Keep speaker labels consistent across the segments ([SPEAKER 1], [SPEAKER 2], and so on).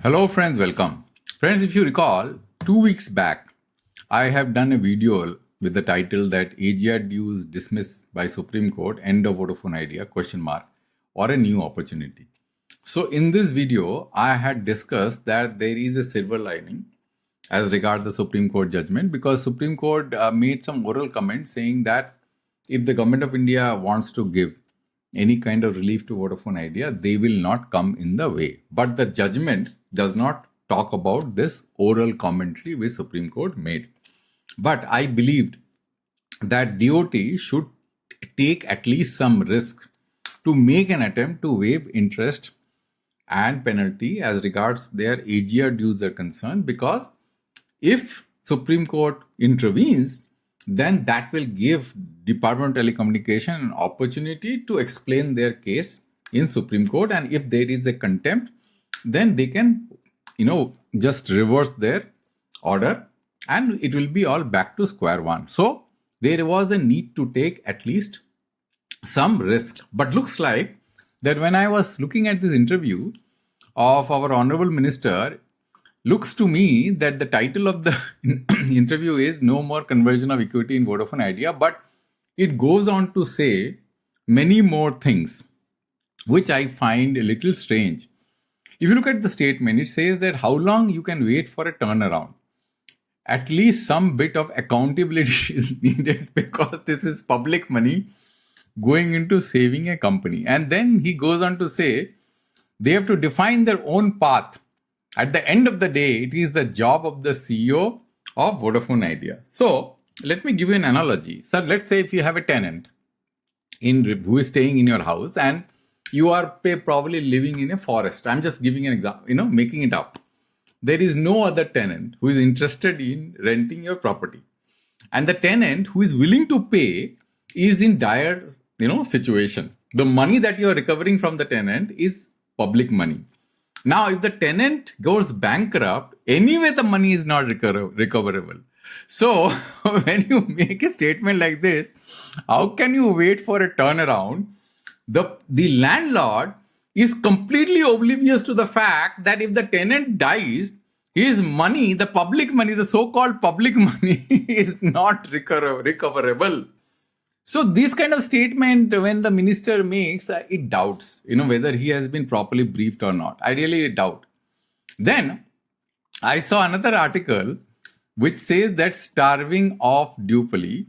[SPEAKER 1] Hello friends, welcome. Friends, if you recall, 2 weeks back, I have done a video with the title that AGR dues dismissed by Supreme Court, end of Vodafone Idea, question mark, or a new opportunity. So in this video, I had discussed that there is a silver lining as regards the Supreme Court judgment because Supreme Court made some oral comments saying that if the government of India wants to give any kind of relief to Vodafone Idea, they will not come in the way. But the judgment does not talk about this oral commentary which Supreme Court made. But I believed that DOT should take at least some risk to make an attempt to waive interest and penalty as regards their AGR dues are concerned, because if Supreme Court intervenes, then that will give Department of Telecommunication an opportunity to explain their case in Supreme Court. And if there is a contempt, then they can, just reverse their order and it will be all back to square one. So there was a need to take at least some risk. But looks like that when I was looking at this interview of our Honorable Minister, looks to me that the title of the interview is No More Conversion of Equity in Vodafone Idea, but it goes on to say many more things, which I find a little strange. If you look at the statement, it says that how long you can wait for a turnaround. At least some bit of accountability is needed because this is public money going into saving a company. And then he goes on to say they have to define their own path. At the end of the day, it is the job of the CEO of Vodafone Idea. So let me give you an analogy. So let's say if you have a tenant who is staying in your house and you are probably living in a forest. I'm just giving an example, making it up. There is no other tenant who is interested in renting your property. And the tenant who is willing to pay is in dire, situation. The money that you are recovering from the tenant is public money. Now, if the tenant goes bankrupt, anyway, the money is not recoverable. So, when you make a statement like this, how can you wait for a turnaround? The landlord is completely oblivious to the fact that if the tenant dies, his money, the public money, the so-called public money is not recoverable. So this kind of statement, when the minister makes, it doubts, whether he has been properly briefed or not. I really doubt. Then I saw another article which says that starving of duopoly,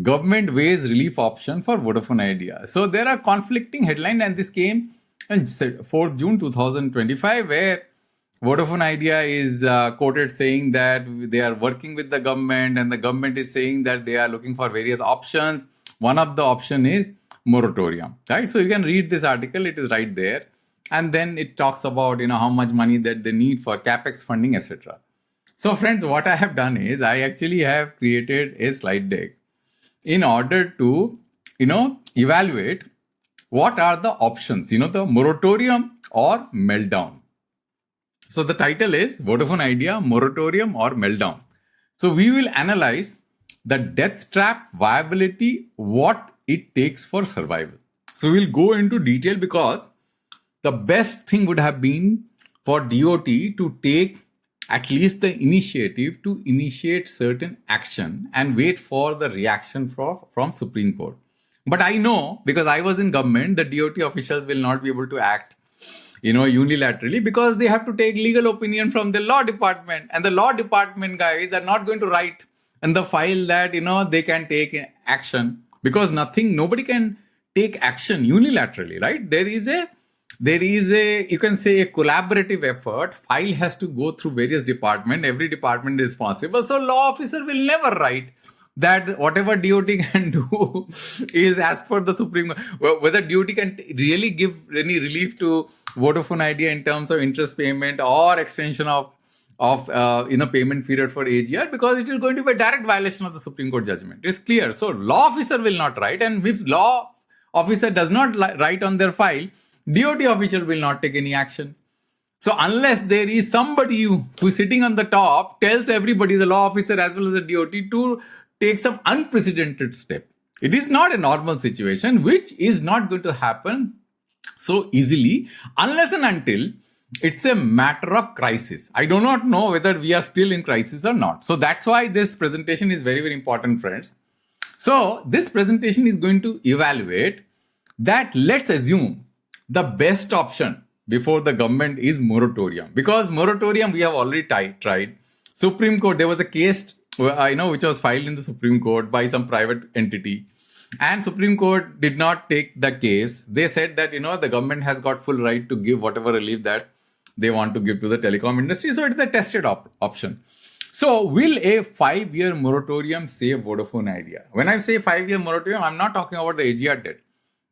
[SPEAKER 1] government weighs relief option for Vodafone Idea. So there are conflicting headlines, and this came on 4th June 2025, where Vodafone Idea is quoted saying that they are working with the government and the government is saying that they are looking for various options. One of the option is moratorium, right? So you can read this article, it is right there. And then it talks about, how much money that they need for capex funding, etc. So friends, what I have done is I actually have created a slide deck in order to, evaluate what are the options, the moratorium or meltdown. So the title is Vodafone Idea, Moratorium or Meltdown. So we will analyze the death trap viability, what it takes for survival. So we'll go into detail because the best thing would have been for DOT to take at least the initiative to initiate certain action and wait for the reaction from Supreme Court. But I know, because I was in government, the DOT officials will not be able to act unilaterally, because they have to take legal opinion from the law department, and the law department guys are not going to write in the file that they can take action, because nobody can take action unilaterally, right? There is a you can say a collaborative effort. File has to go through various departments. Every department is responsible. So law officer will never write that whatever DOT can do is as per the Supreme Court. Whether DOT can really give any relief to Vodafone Idea in terms of interest payment or extension of payment period for AGR, because it is going to be a direct violation of the Supreme Court judgment. It's clear. So law officer will not write, and if law officer does not write on their file, DOT official will not take any action. So unless there is somebody who is sitting on the top, tells everybody, the law officer as well as the DOT, to take some unprecedented step. It is not a normal situation, which is not going to happen so easily unless and until It's a matter of crisis. I do not know whether we are still in crisis or not. So that's why this presentation is very, very important, friends. So this presentation is going to evaluate that let's assume the best option before the government is moratorium. Because moratorium we have already tried. Supreme Court, there was a case which was filed in the Supreme Court by some private entity. And Supreme Court did not take the case. They said that the government has got full right to give whatever relief that they want to give to the telecom industry. So it's a tested option. So will a 5-year moratorium save Vodafone Idea? When I say 5-year moratorium, I'm not talking about the AGR debt.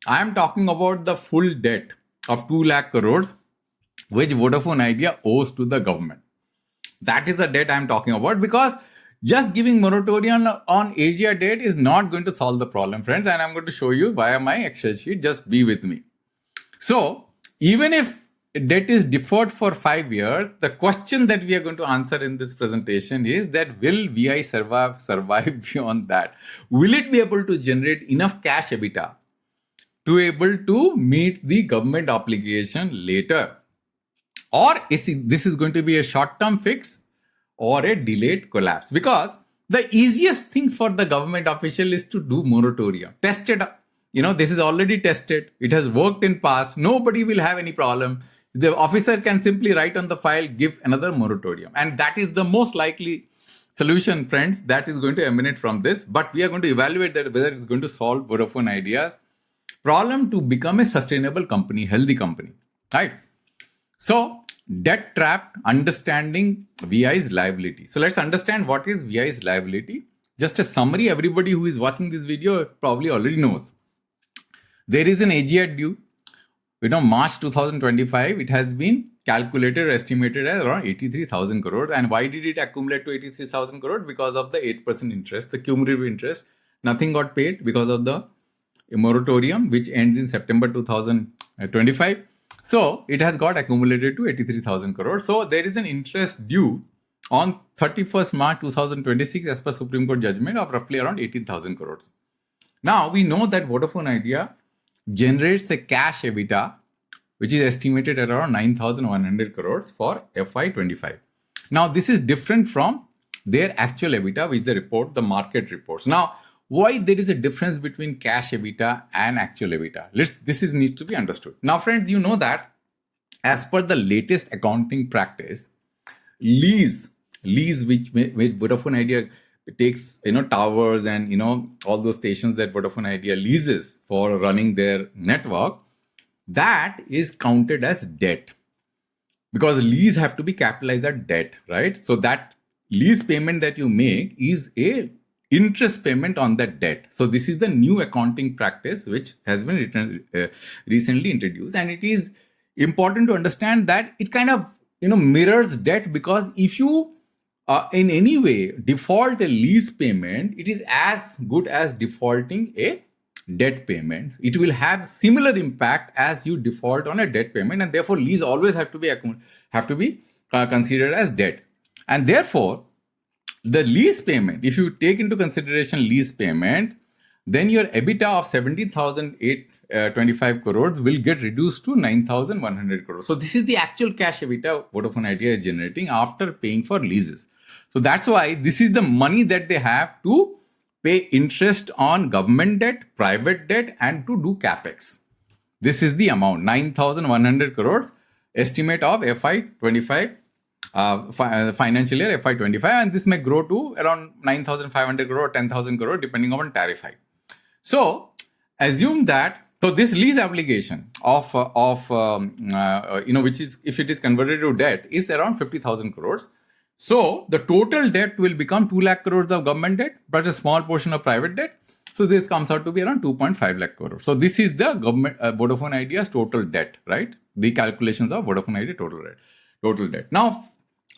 [SPEAKER 1] I'm talking about the full debt of 2 lakh crores which Vodafone Idea owes to the government. That is the debt I'm talking about, because just giving moratorium on AGR debt is not going to solve the problem, friends. And I'm going to show you via my Excel sheet. Just be with me. So even if debt is deferred for 5 years, the question that we are going to answer in this presentation is that will VI survive beyond that? Will it be able to generate enough cash EBITDA to able to meet the government obligation later? Or this is going to be a short-term fix or a delayed collapse? Because the easiest thing for the government official is to do moratorium. Test it. This is already tested. It has worked in past. Nobody will have any problem. The officer can simply write on the file, give another moratorium. And that is the most likely solution, friends, that is going to emanate from this. But we are going to evaluate that whether it's going to solve Vodafone Idea's problem to become a sustainable company, healthy company, right? So debt trap, understanding VI's liability. So let's understand what is VI's liability. Just a summary, everybody who is watching this video probably already knows. There is an AGR due. March 2025, it has been calculated or estimated as around 83,000 crores. And why did it accumulate to 83,000 crores? Because of the 8% interest, the cumulative interest. Nothing got paid because of the moratorium, which ends in September 2025. So it has got accumulated to 83,000 crores. So there is an interest due on 31st March 2026 as per Supreme Court judgment of roughly around 18,000 crores. Now we know that Vodafone Idea generates a cash EBITDA which is estimated at around 9,100 crores for FY25. Now this is different from their actual EBITDA which they report, the market reports. Now why there is a difference between cash EBITDA and actual EBITDA? This needs to be understood. Now friends, you know that as per the latest accounting practice, lease which Vodafone Idea takes towers and all those stations that Vodafone Idea leases for running their network, that is counted as debt, because lease have to be capitalized as debt, right? So that lease payment that you make is a interest payment on that debt. So this is the new accounting practice which has been recently introduced, and it is important to understand that it kind of mirrors debt, because if you in any way default a lease payment, it is as good as defaulting a debt payment. It will have similar impact as you default on a debt payment, and therefore lease always have to be considered as debt. And therefore the lease payment, if you take into consideration lease payment, then your EBITDA of 17,825 crores will get reduced to 9,100 crores. So this is the actual cash EBITDA Vodafone Idea is generating after paying for leases. So that's why this is the money that they have to pay interest on government debt, private debt, and to do capex. This is the amount, 9,100 crores, estimate of FY25, financial year FY25, and this may grow to around 9,500 crore or 10,000 crore depending on tariff hike. So assume that, so this lease obligation of which is, if it is converted to debt, is around 50,000 crores. So the total debt will become 2 lakh crores of government debt, but a small portion of private debt. So this comes out to be around 2.5 lakh crores. So this is the government Vodafone Idea's total debt, right? The calculations of Vodafone Idea total debt. Now,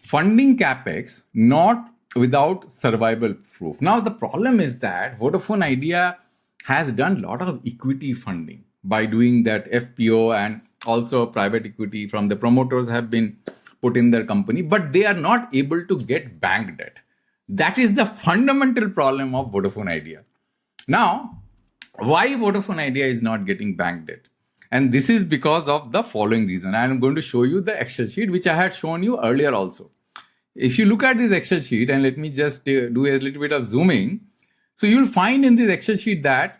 [SPEAKER 1] funding capex not without survival proof. Now the problem is that Vodafone Idea has done a lot of equity funding by doing that FPO, and also private equity from the promoters have been put in their company, but they are not able to get bank debt. That is the fundamental problem of Vodafone Idea. Now, why Vodafone Idea is not getting bank debt? And this is because of the following reason. I'm going to show you the Excel sheet, which I had shown you earlier also. If you look at this Excel sheet, and let me just do a little bit of zooming. So you'll find in this Excel sheet that,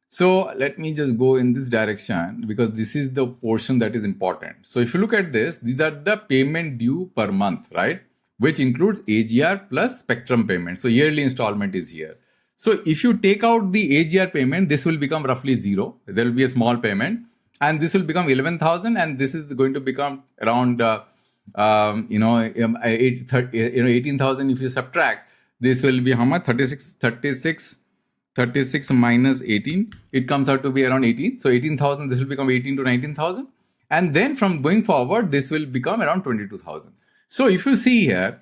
[SPEAKER 1] so let me just go in this direction because this is the portion that is important. So if you look at this, these are the payment due per month, right? Which includes AGR plus spectrum payment. So yearly installment is here. So if you take out the AGR payment, this will become roughly zero. There will be a small payment and this will become 11,000 and this is going to become around 18,000. If you subtract, this will be how much? 36 minus 18, it comes out to be around 18. So 18,000, this will become 18 to 19,000. And then from going forward, this will become around 22,000. So if you see here,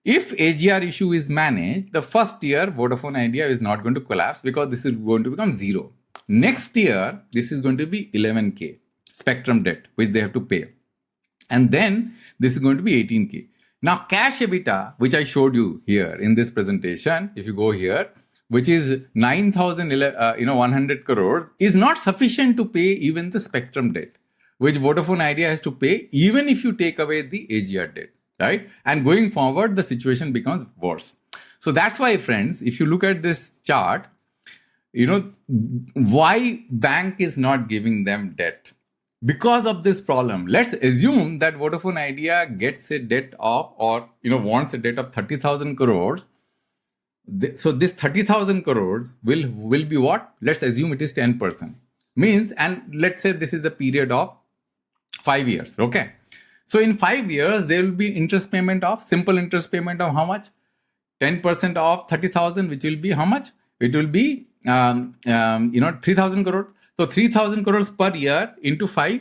[SPEAKER 1] if AGR issue is managed, the first year Vodafone Idea is not going to collapse because this is going to become zero. Next year, this is going to be 11K spectrum debt, which they have to pay. And then this is going to be 18K. Now cash EBITDA, which I showed you here in this presentation, if you go here, which is 9,100 crores, is not sufficient to pay even the spectrum debt, which Vodafone Idea has to pay even if you take away the AGR debt, right? And going forward, the situation becomes worse. So that's why, friends, if you look at this chart, why bank is not giving them debt? Because of this problem. Let's assume that Vodafone Idea gets a debt of, wants a debt of 30,000 crores. So this 30,000 crores will be what? Let's assume it is 10%. Means, and let's say this is a period of 5 years. Okay. So in 5 years, there will be simple interest payment of how much? 10% of 30,000, which will be how much? It will be, 3,000 crores. So 3,000 crores per year into 5,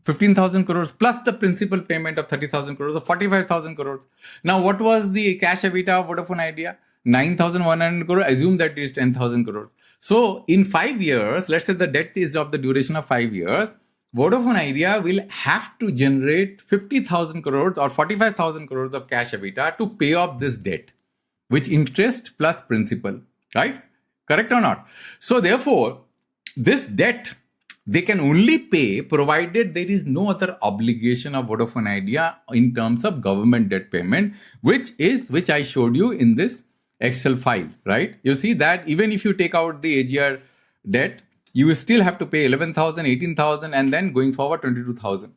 [SPEAKER 1] 15,000 crores plus the principal payment of 30,000 crores, so 45,000 crores. Now, what was the cash EBITDA of Vodafone Idea? 9,100 crores. Assume that it is 10,000 crores. So in 5 years, let's say the debt is of the duration of 5 years, Vodafone Idea will have to generate 50,000 crores or 45,000 crores of cash EBITDA to pay off this debt, which interest plus principal, right? Correct or not? So therefore, this debt, they can only pay provided there is no other obligation of Vodafone Idea in terms of government debt payment, which I showed you in this Excel file, right? You see that even if you take out the AGR debt, you will still have to pay 11,000, 18,000, and then going forward 22,000.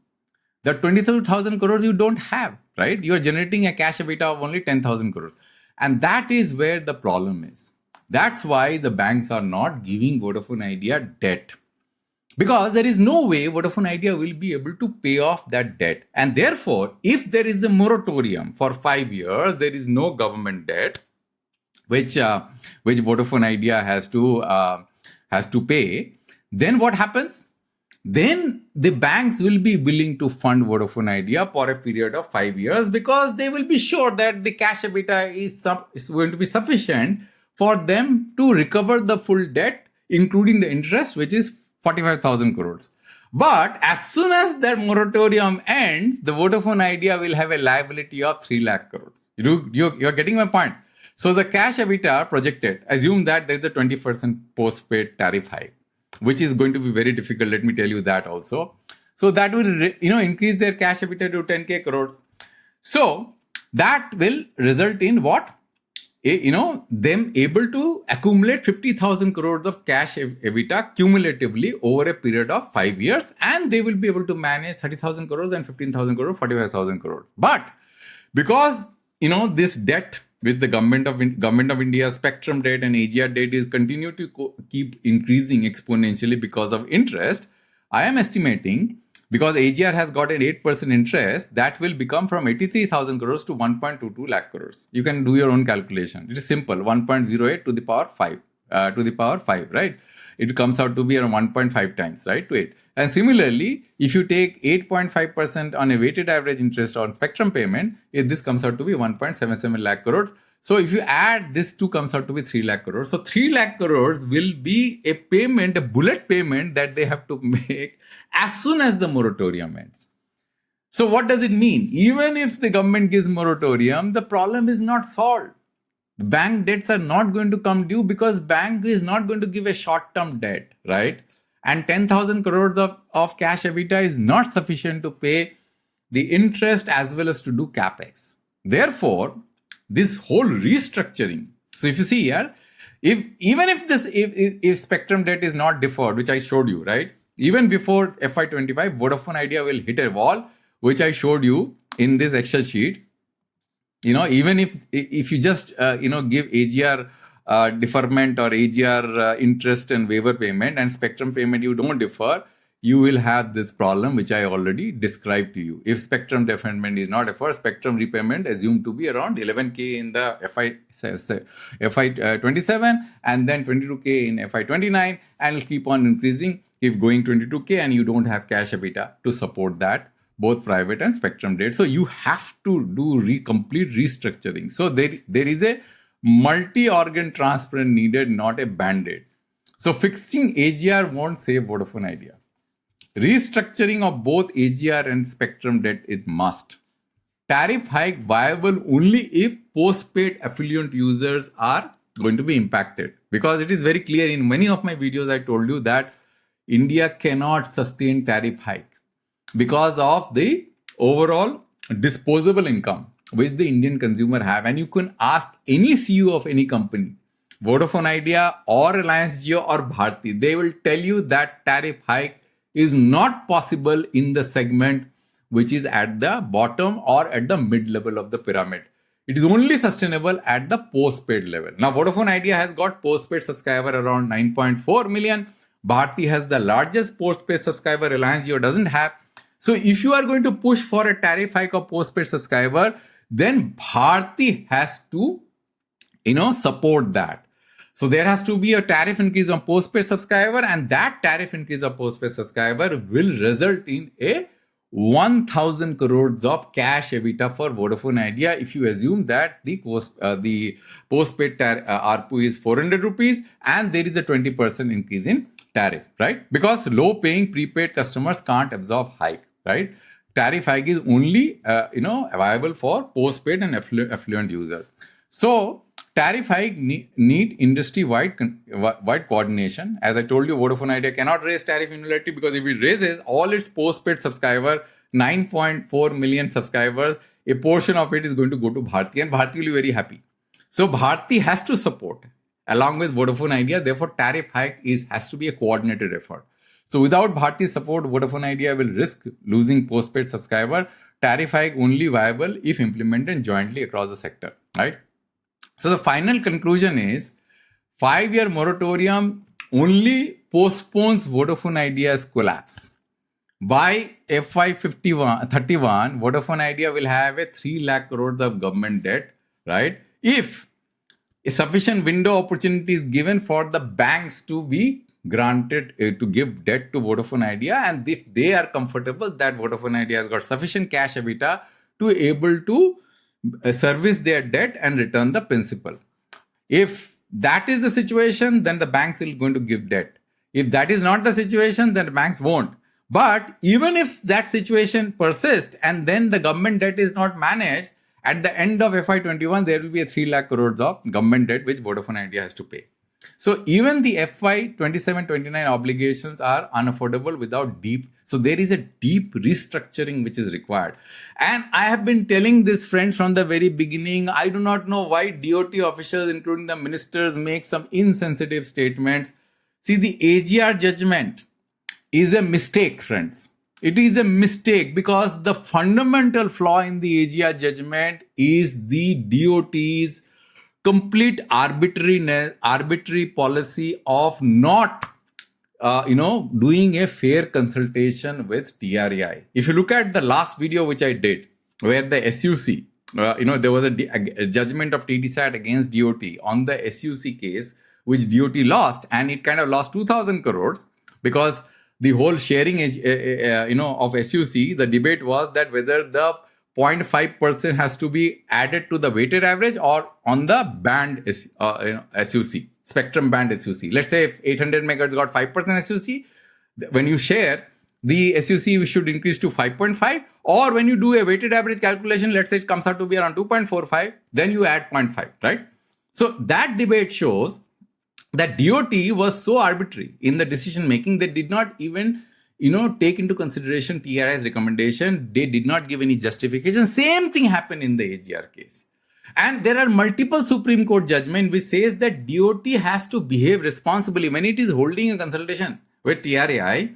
[SPEAKER 1] The 22,000 crores you don't have, right? You are generating a cash EBITDA of only 10,000 crores. And that is where the problem is. That's why the banks are not giving Vodafone Idea debt. Because there is no way Vodafone Idea will be able to pay off that debt. And therefore, if there is a moratorium for 5 years, there is no government debt, which Vodafone Idea has to pay, then what happens? Then the banks will be willing to fund Vodafone Idea for a period of 5 years because they will be sure that the cash EBITDA is going to be sufficient for them to recover the full debt, including the interest, which is 45,000 crores. But as soon as that moratorium ends, the Vodafone Idea will have a liability of 3 lakh crores. You're getting my point. So the cash EBITDA projected, assume that there is a 20% postpaid tariff hike, which is going to be very difficult. Let me tell you that also. So that will, increase their cash EBITDA to 10K crores. So that will result in what? Them able to accumulate 50,000 crores of cash EBITDA cumulatively over a period of 5 years, and they will be able to manage 30,000 crores and 15,000 crores, 45,000 crores. But because, this debt with the government of India, spectrum debt and AGR debt is continue to keep increasing exponentially because of interest, I am estimating because AGR has got an 8% interest, that will become from 83,000 crores to 1.22 lakh crores. You can do your own calculation. It is simple, 1.08 to the power 5, right? It comes out to be around 1.5 times, right, to 8. And similarly, if you take 8.5% on a weighted average interest on spectrum payment, this comes out to be 1.77 lakh crores. So if you add this two, comes out to be 3 lakh crores. So 3 lakh crores will be a payment, a bullet payment that they have to make as soon as the moratorium ends. So what does it mean? Even if the government gives moratorium, the problem is not solved. Bank debts are not going to come due because bank is not going to give a short-term debt, right? And 10,000 crores of cash EBITDA is not sufficient to pay the interest as well as to do capex. Therefore, this whole restructuring. So if you see here, if spectrum debt is not deferred, which I showed you, right? Even before FY25, Vodafone Idea will hit a wall, which I showed you in this Excel sheet. Even if you just give AGR deferment or AGR interest and waiver payment and spectrum payment, you don't defer, you will have this problem which I already described to you. If spectrum deferment is not deferred, spectrum repayment assumed to be around 11K in the FY27 and then 22K in FY29, and it'll keep on increasing if going 22K and you don't have cash EBITDA to support that, both private and spectrum debt. So you have to do complete restructuring. So there is a multi-organ transplant needed, not a band-aid. So fixing AGR won't save Vodafone Idea. Restructuring of both AGR and spectrum debt is must. Tariff hike viable only if postpaid affluent users are going to be impacted. Because it is very clear in many of my videos I told you that India cannot sustain tariff hike because of the overall disposable income which the Indian consumer have. And you can ask any CEO of any company, Vodafone Idea or Reliance Jio or Bharti, they will tell you that tariff hike is not possible in the segment which is at the bottom or at the mid level of the pyramid. It is only sustainable at the postpaid level. Now, Vodafone Idea has got postpaid subscriber around 9.4 million. Bharti has the largest postpaid subscriber. Reliance Jio doesn't have. So if you are going to push for a tariff hike of postpaid subscriber, then Bharti has to, support that. So there has to be a tariff increase on postpaid subscriber, and that tariff increase of postpaid subscriber will result in a 1,000 crores of cash EBITDA for Vodafone Idea if you assume that the postpaid ARPU is 400 rupees and there is a 20% increase in tariff, right? Because low paying prepaid customers can't absorb hike, right? Tariff hike is only viable for postpaid and affluent users. So tariff hike need industry-wide coordination. As I told you, Vodafone Idea cannot raise tariff unilaterally because if it raises all its postpaid subscriber, 9.4 million subscribers, a portion of it is going to go to Bharti and Bharti will be very happy. So Bharti has to support along with Vodafone Idea. Therefore, tariff hike has to be a coordinated effort. So without Bharti support, Vodafone Idea will risk losing postpaid subscriber. Tariff hike only viable if implemented jointly across the sector, right? So the final conclusion is 5-year moratorium only postpones Vodafone Idea's collapse. By FY31, Vodafone Idea will have a 3 lakh crores of government debt, right? If a sufficient window opportunity is given for the banks to be granted to give debt to Vodafone Idea, and if they are comfortable that Vodafone Idea has got sufficient cash EBITDA to able to service their debt and return the principal. If that is the situation, then the banks are going to give debt. If that is not the situation, then the banks won't. But even if that situation persists and then the government debt is not managed, at the end of FY21, there will be a 3 lakh crores of government debt which Vodafone Idea has to pay. So even the FY27-29 obligations are unaffordable without deep. So there is a deep restructuring which is required. And I have been telling this, friends, from the very beginning. I do not know why DOT officials, including the ministers, make some insensitive statements. See, the AGR judgment is a mistake, friends. It is a mistake because the fundamental flaw in the AGR judgment is the DOT's complete arbitrary policy of not doing a fair consultation with TRAI. If you look at the last video which I did, where the SUC, there was a judgment of TDSAT against DOT on the SUC case, which DOT lost, and it kind of lost 2,000 crores because the whole sharing, of SUC, the debate was that whether the 0.5% has to be added to the weighted average or on the band SUC, spectrum band SUC. Let's say if 800 megahertz got 5% SUC, when you share, the SUC should increase to 5.5, or when you do a weighted average calculation, let's say it comes out to be around 2.45, then you add 0.5, right? So that debate shows that DOT was so arbitrary in the decision making. They did not even take into consideration TRI's recommendation. They did not give any justification. Same thing happened in the AGR case. And there are multiple Supreme Court judgments which says that DOT has to behave responsibly when it is holding a consultation with TRAI.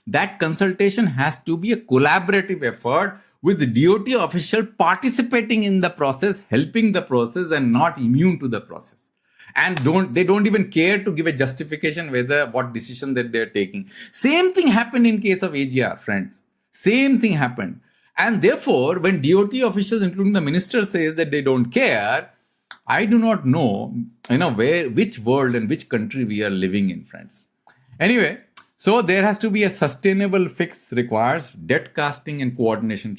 [SPEAKER 1] That consultation has to be a collaborative effort with the DOT official participating in the process, helping the process, and not immune to the process. And they don't even care to give a justification what decision that they're taking. Same thing happened in case of AGR, friends. Same thing happened. And therefore, when DOT officials, including the minister, says that they don't care, I do not know, which world and which country we are living in, friends. Anyway, so there has to be a sustainable fix requires debt casting and coordination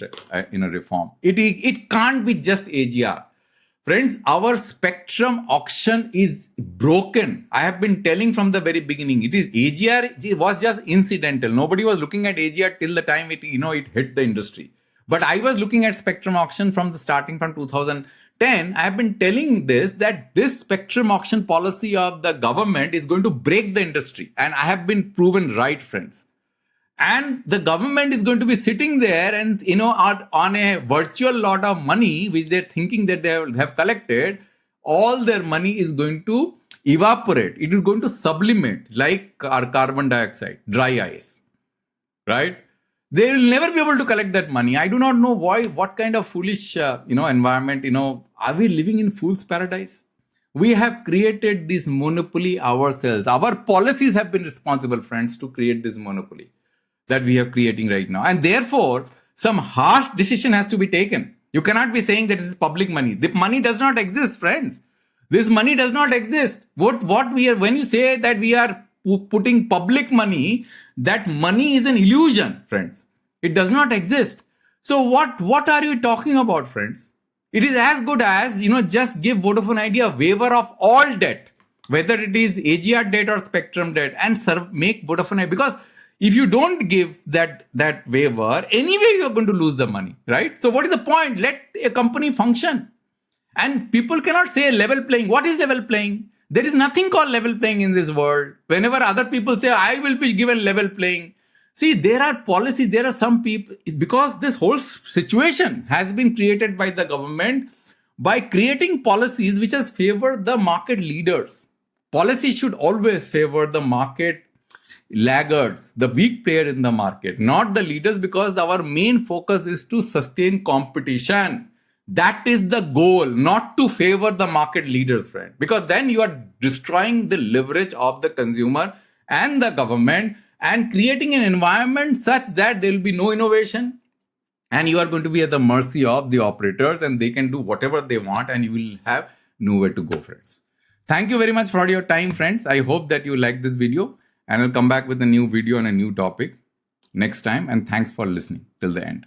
[SPEAKER 1] reform. It can't be just AGR. Friends, our spectrum auction is broken. I have been telling from the very beginning. It is AGR. It was just incidental. Nobody was looking at AGR till the time it hit the industry. But I was looking at spectrum auction starting from 2010. I have been telling that this spectrum auction policy of the government is going to break the industry. And I have been proven right, friends. And the government is going to be sitting there and, on a virtual lot of money, which they're thinking that they have collected, all their money is going to evaporate. It is going to sublimate like our carbon dioxide, dry ice, right? They will never be able to collect that money. I do not know what kind of foolish, environment, are we living in fool's paradise? We have created this monopoly ourselves. Our policies have been responsible, friends, to create this monopoly that we are creating right now. And therefore, some harsh decision has to be taken. You cannot be saying that this is public money. The money does not exist, friends. This money does not exist. When you say that we are putting public money, that money is an illusion, friends. It does not exist. So what are you talking about, friends? It is as good as, just give Vodafone Idea a waiver of all debt, whether it is AGR debt or spectrum debt, and make Vodafone Idea, because if you don't give that waiver, anyway you're going to lose the money, right? So what is the point? Let a company function. And people cannot say level playing. What is level playing? There is nothing called level playing in this world. Whenever other people say, I will be given level playing. See, there are policies, there are some people, because this whole situation has been created by the government by creating policies which has favored the market leaders. Policy should always favor the market laggards, the weak player in the market, not the leaders, because our main focus is to sustain competition. That is the goal, not to favor the market leaders, friend, because then you are destroying the leverage of the consumer and the government and creating an environment such that there will be no innovation and you are going to be at the mercy of the operators and they can do whatever they want and you will have nowhere to go, friends. Thank you very much for your time, friends. I hope that you like this video. And I'll come back with a new video on a new topic next time. And thanks for listening till the end.